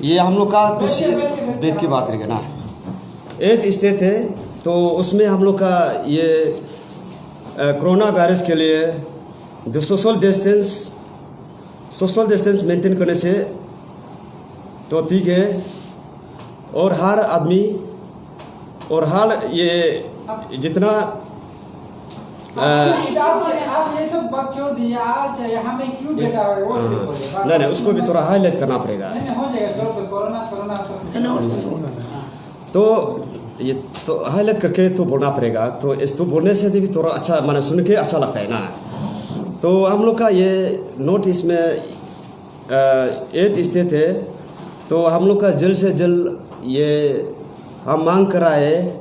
ये हम लोग का कुछ बेद की बात रहेगा ना। 8th स्टेट है, तो उसमें हम लोग का ये कोरोना वायरस के लिए जो सोशल डिस्टेंस मेंटेन करने से तो ठीक है। और हर आदमी और हर ये जितना आप ये सब बात छोड़ दीजिए, आज यहाँ में क्यों बैठा हुआ है वो सिर्फ बोलिए। नहीं, उसको भी थोड़ा हाईलाइट करना पड़ेगा। नहीं हो जाएगा, जो कोरोना तो ये तो हाईलाइट करके तो बोलना पड़ेगा। तो इस तो बोलने से भी थोड़ा अच्छा माने सुन के अच्छा लगता है ना। तो हम लोग का ये नॉर्थ ईस्ट में 8th स्टेट है, तो हम लोग का जल्द से जल्द ये हम मांग कर रहा है।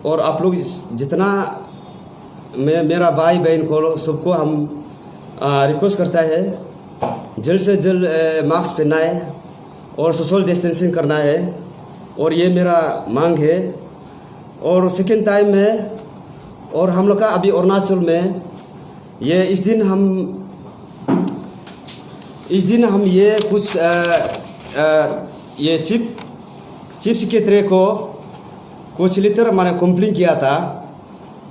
और आप लोग जितना मेरा भाई बहन को सबको हम रिक्वेस्ट करता है जल्द से जल्द मास्क पहनना है और सोशल डिस्टेंसिंग करना है। और ये मेरा मांग है। और सेकेंड टाइम में और हम लोग का अभी अरुणाचल में ये इस दिन हम ये कुछ ये चीफ सेक्रेटरी को कुछ लेटर मैंने कंप्लेन किया था।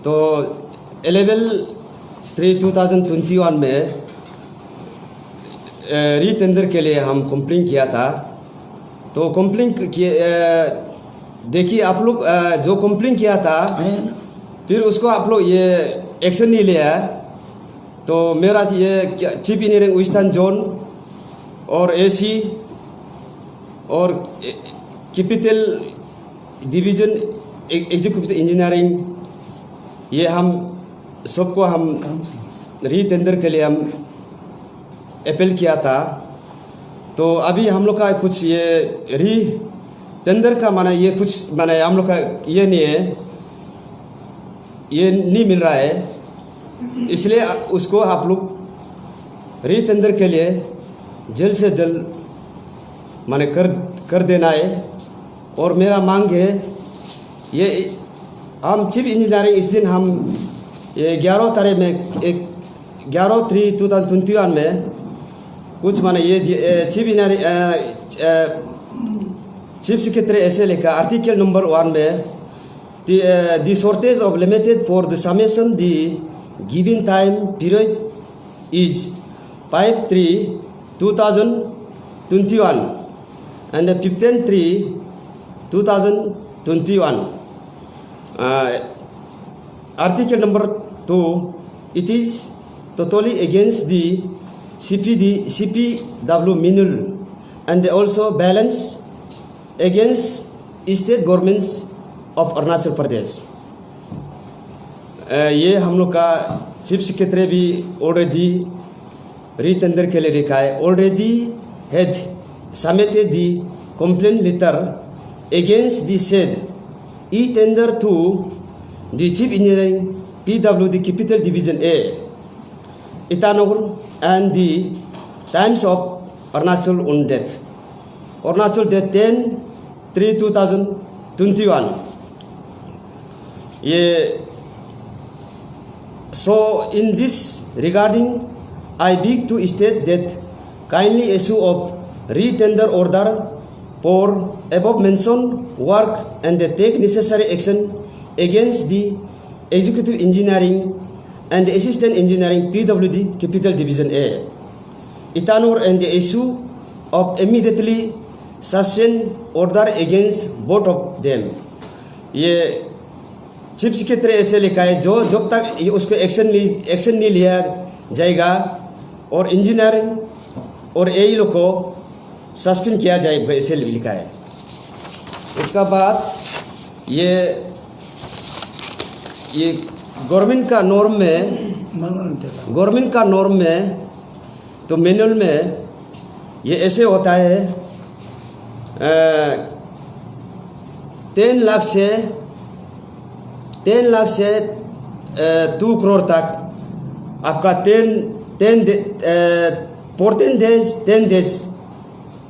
तो 11/3/2021 में रीटेंडर के लिए हम कंप्लेन किया था। तो कंप्लेन देखिए आप लोग जो कंप्लेन किया था फिर उसको आप लोग ये एक्शन नहीं लिया। तो मेरा ये चीफ इंजीनियरिंग वेस्टर्न जोन और AC और कैपिटल डिवीजन एग्जीक्यूटिव इंजीनियरिंग ये हम सबको हम रीटेंडर के लिए हम अपील किया था। तो अभी हम लोग का कुछ ये रीटेंडर का माने ये कुछ माने हम लोग का ये नहीं है, ये नहीं मिल रहा है। इसलिए उसको आप लोग रीटेंडर के लिए जल्द से जल्द माने कर देना है। और मेरा मांग है ये हम चीफ इंजीनियरिंग इस दिन हम ये 11 तारीख में 11/3/2021 में कुछ माने ये चीफ सेक्रेटरी ऐसे लिखा आर्टिकल नंबर 1 में the shortage of limited for the summation the given time period is 5/3/2021 and 15/3/2021. Article number 2, it is totally against the CPW manual and also balance against state governments of Arunachal Pradesh. ये हम लोग का chief secretary भी already रीटेंडर के लिए लिखा है, already had submitted the complaint letter against the said e-tender to the Chief Engineering PWD Capital Division A, Itanagar and the Times of Arunachal on date. Arunachal date 10/3/2021. So in this regarding, I beg to state that kindly issue of retender order for above mentioned work and take necessary action against the executive engineering and assistant engineering PWD Capital Division A, Itanagar, and the issue of immediately suspend order against both of them. ये chief secretary ऐसे लिखा है जो जब तक उसको action नहीं लिया जाएगा और इंजीनियरिंग और AE लोग को सस्पेंड किया जाएगा, ऐसे लिखा है। उसका बाद ये गवर्नमेंट का नॉर्म में तो मैनुअल में ये ऐसे होता है 10 लाख से 2 करोड़ तक आपका 14 डेज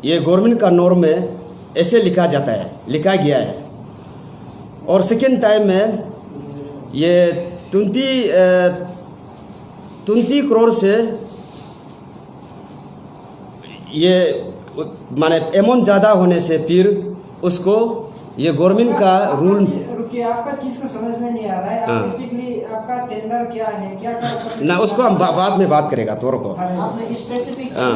ये गवर्नमेंट का नॉर्म में ऐसे लिखा गया है। और सेकेंड टाइम में ये 20 करोड़ से ये माने अमाउंट ज़्यादा होने से फिर उसको ये गवर्नमेंट का रूल। रुकिए, आपका चीज को समझ में नहीं आ रहा है। हाँ। आप बेसिकली आपका टेंडर क्या है, क्या क्या ना उसको हम बाद में बात करेगा तोर को। आपने स्पेसिफिक हाँ।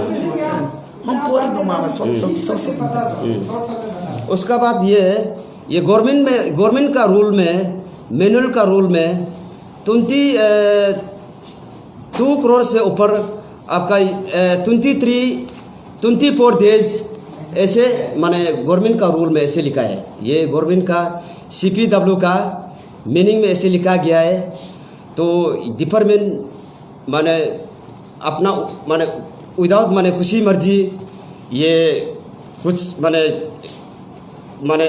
हम पूरी घुमावा सब पता था। उसका बात ये है, ये गवर्नमेंट का रूल में, मैनुअल का रूल में 2 करोड़ से ऊपर आपका 24 डेज ऐसे माने गवर्नमेंट का रूल में ऐसे लिखा है। ये गवर्नमेंट का CPW का मीनिंग में ऐसे लिखा गया है। तो डिपार्टमेंट माने अपना माने विदाउट माने खुशी मर्जी ये कुछ माने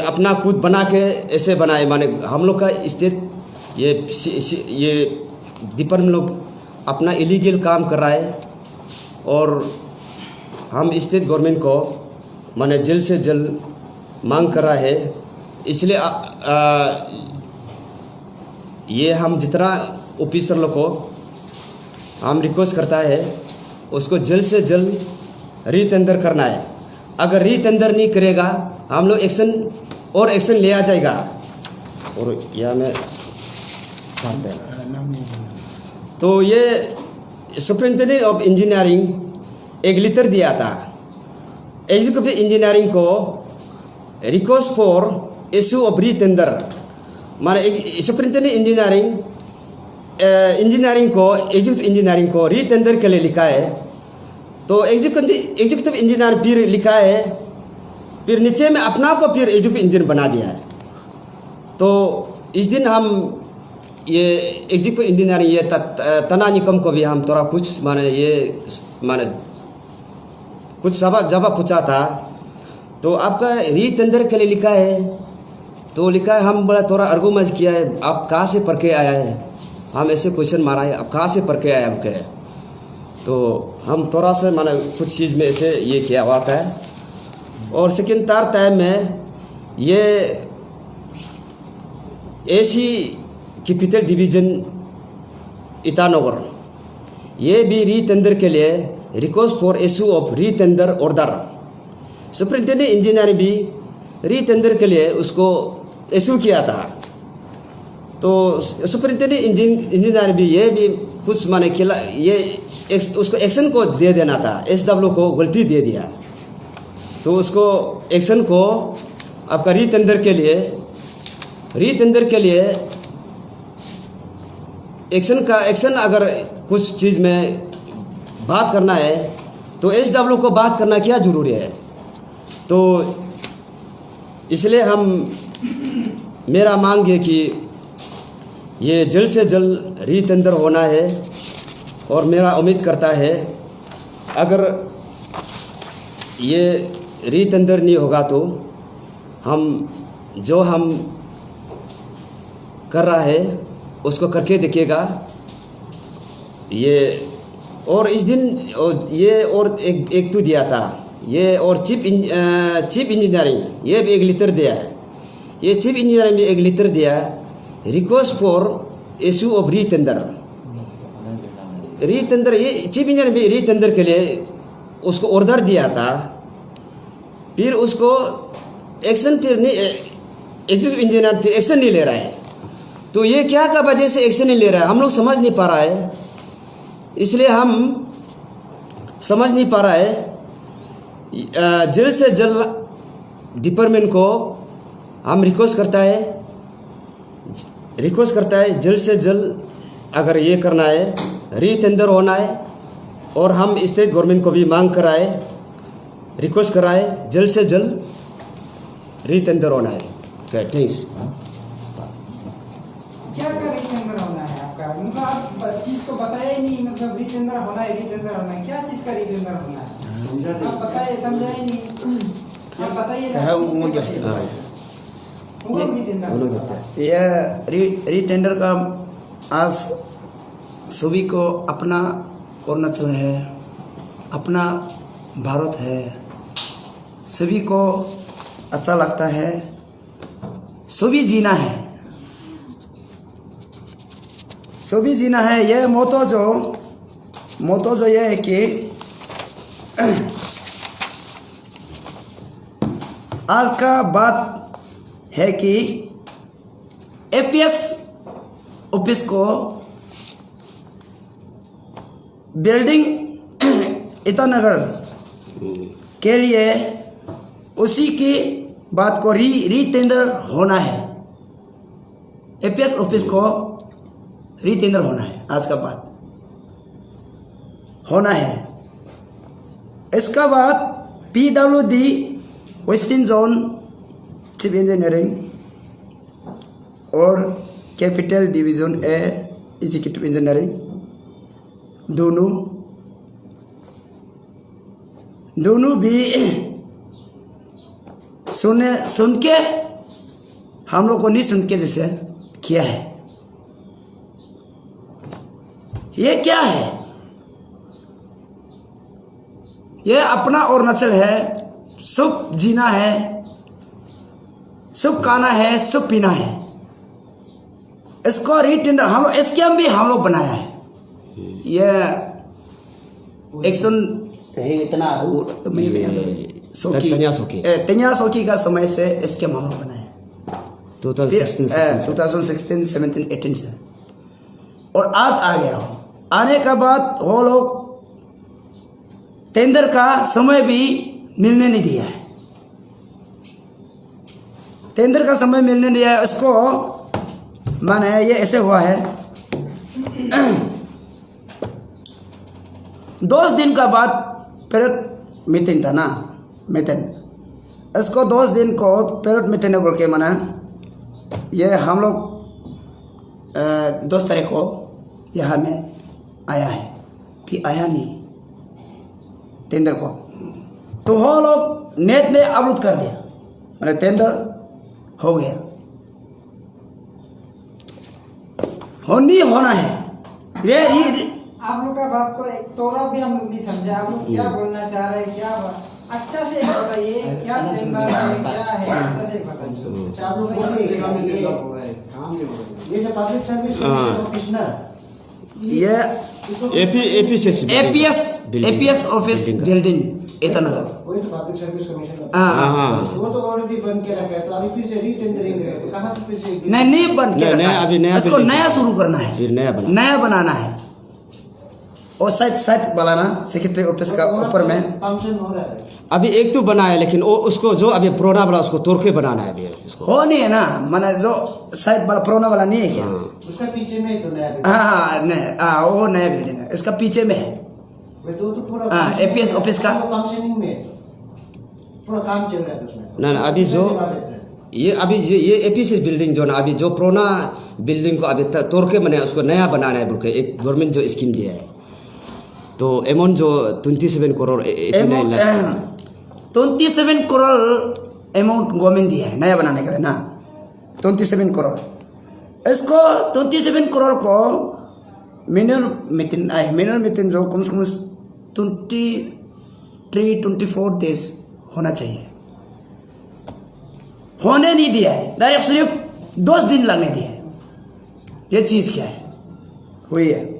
अपना खुद बना के ऐसे बनाए। माने हम लोग का स्टेट ये डिपार्टमेंट लोग अपना इलीगल काम कर रहा है और हम स्टेट गवर्नमेंट को माने जल्द से जल्द मांग कर रहा है। इसलिए ये हम जितना ऑफिसर लोग को हम रिक्वेस्ट करता है उसको जल्द से जल्द रीटेंडर करना है। अगर रीटेंडर नहीं करेगा हम लोग एक्शन लिया जाएगा। और यह में तो ये सुपरिटेंडेंट ऑफ इंजीनियरिंग एक लेटर दिया था एग्जीक्यूटिव इंजीनियरिंग को रिक्वेस्ट फॉर इशू ऑफ रीटेंडर। माने सुपरिटेंडेंट इंजीनियरिंग को एग्जीक्यूटिव इंजीनियरिंग को रीटेंडर के लिए लिखा है। तो एग्जीक्यूटिव इंजीनियर फिर लिखा है, फिर नीचे में अपना को फिर एग्जीक्यूटिव इंजीनियर बना दिया है। तो इस दिन हम ये एग्जीक्यूटिव इंजीनियरिंग ये तना निकम को भी हम थोड़ा कुछ माने कुछ जवाब पूछा था। तो आपका रीटेंडर के लिए लिखा है, तो लिखा है हम बड़ा थोड़ा आर्गुमेंट किया है, आप कहाँ से पढ़ के आया है, हम ऐसे क्वेश्चन मारा है, आप कहाँ से पढ़ के आया आपके। तो हम थोड़ा सा माने कुछ चीज़ में ऐसे ये किया हुआ था। और सेकेंड थर्ड टाइम में ये AC कैपिटल डिवीज़न ईटानगर ये भी रीटेंडर के लिए request for issue of retender order. Superintendent engineer भी रीटेंडर के लिए उसको इशू किया था। तो सुपरिटेंडेंट इंजीनियर भी ये भी कुछ माने खिला ये उसको एक्शन को दे देना था, SW को गलती दे दिया। तो उसको एक्शन को आपका रीटेंडर के लिए एक्शन अगर कुछ चीज़ में बात करना है तो SW को बात करना क्या ज़रूरी है। तो इसलिए मेरा मांग है कि ये जल्द से जल्द रीटेंडर होना है। और मेरा उम्मीद करता है अगर ये रीटेंडर नहीं होगा तो हम कर रहा है उसको करके देखिएगा ये। और इस दिन ये और एक तो दिया था ये, और चीफ इंजीनियरिंग ये भी एक लेटर दिया है। ये चीफ इंजीनियरिंग भी एक लेटर दिया है रिक्वेस्ट फॉर इशू ऑफ रीटेंडर। ये चीफ इंजीनियर भी रीटेंडर के लिए उसको ऑर्डर दिया था, फिर उसको एक्शन फिर नहीं, एग्जीक्यूटिव इंजीनियर फिर एक्शन नहीं ले रहा है। तो ये क्या का वजह से एक्शन नहीं ले रहा है हम लोग समझ नहीं पा रहा है। इसलिए हम समझ नहीं पा रहा है जल्द से जल्द डिपार्टमेंट को हम रिक्वेस्ट करता है जल्द से जल्द अगर ये करना है रीटेंडर होना है। और हम स्टेट गवर्नमेंट को भी मांग कराए, रिक्वेस्ट कराए जल्द से जल्द रीटेंडर होना है। थैंक्स। क्या रीटेंडर होना है आपका, मतलब आप चीज को बताए नहीं, मतलब रीटेंडर होना है क्या चीज का रीटेंडर होना है आप बताए, समझाए नहीं, आप बताइए। यह रीटेंडर का आज सभी को अपना अरुणाचल है, अपना भारत है, सभी को अच्छा लगता है, सभी जीना है। यह मोतो जो ये है कि आज का बात है कि एपीएस ऑफिस को बिल्डिंग ईटानगर के लिए उसी की बात को री टेंडर होना है। एपीएस ऑफिस को री टेंडर होना है, आज का बात होना है। इसका बाद PWD western zone chief engineering और capital division A executive engineering दोनों भी सुन के हम लोग को नहीं सुन के जैसे किया है। ये क्या है? ये अपना अरुणाचल है, सुख जीना है, सुख खाना है, सुख पीना है। इसको रीटेंडर हम लोग स्कैम भी हम लोग बनाया है। ये एक्शन इतना तनिया सोकी का समय से स्कैम हम लोग बनाया 2016, 17, 18 से, और आज आ गया हो। आने के बाद वो लोग टेंडर का समय भी मिलने नहीं दिया है। टेंडर का समय मिलने दिया है उसको। माने ये ऐसे हुआ है 10 दिन का बाद पीरियड मीटिंग था ना, मीटिंग। इसको 10 दिन को पीरियड मीटिंग बोल के माना ये हम लोग 10 तारीख को यहाँ में आया है, फिर आया नहीं टेंडर को, तो वो लोग नेट में अपलोड कर दिया, मैंने टेंडर हो गया। होना है ये आप लोग का बात को एक तोरा भी हम लोग नहीं समझे। आप लोग क्या बोलना चाह रहे हैं, क्या अच्छा से बताइए, क्या टेंडर है, क्या है, अच्छा से बताइए। आप लोग ये जो पब्लिक सर्विस कमिश्नर ये एपीएस ऑफिस बिल्डिंग ईटानगर, वही तो पब्लिक सर्विस कमीशन। वो तो ऑलरेडी बंद किया रखा है, तो अभी फिर से रीटेंडरिंग है, तो कहां से फिर से नहीं बंद किया रखा है, अभी नया इसको नया शुरू करना है, फिर नया बनाना है। और साइड वाला ना सेक्रेटरी ऑफिस का ऊपर में फंक्शन हो रहा है। अभी एक तो बना है, लेकिन वो उसको जो अभी पुराना वाला उसको तोड़ के बनाना है अभी इसको। हो नहीं है ना, माने जो साइड वाला पुराना वाला नहीं है क्या? उसका पीछे में तो नया बिल्डिंग। हाँ नहीं, वो नया बिल्डिंग है, इसका पीछे में है। तो पूरा एपीएस ऑफिस का फंक्शनिंग में पूरा काम चल रहा है उसमें। ना अभी जो ये एपीएस बिल्डिंग जो ना अभी जो पुराना बिल्डिंग को अभी तोड़ के बने उसको नया बनाना है बोल के एक गवर्नमेंट जो स्कीम दिया है। तो अमाउंट जो 27 करोड़ 27 करोड़ अमाउंट गवर्नमेंट दिया है नया बनाने के लिए ना, 27 करोड़। इसको 27 करोड़ को मिनिमम मीटिंग जो कम से कम 23-24 डेज होना चाहिए, होने नहीं दिया है, डायरेक्ट सिर्फ 10 दिन लगने दिया है। ये चीज क्या है हुई है?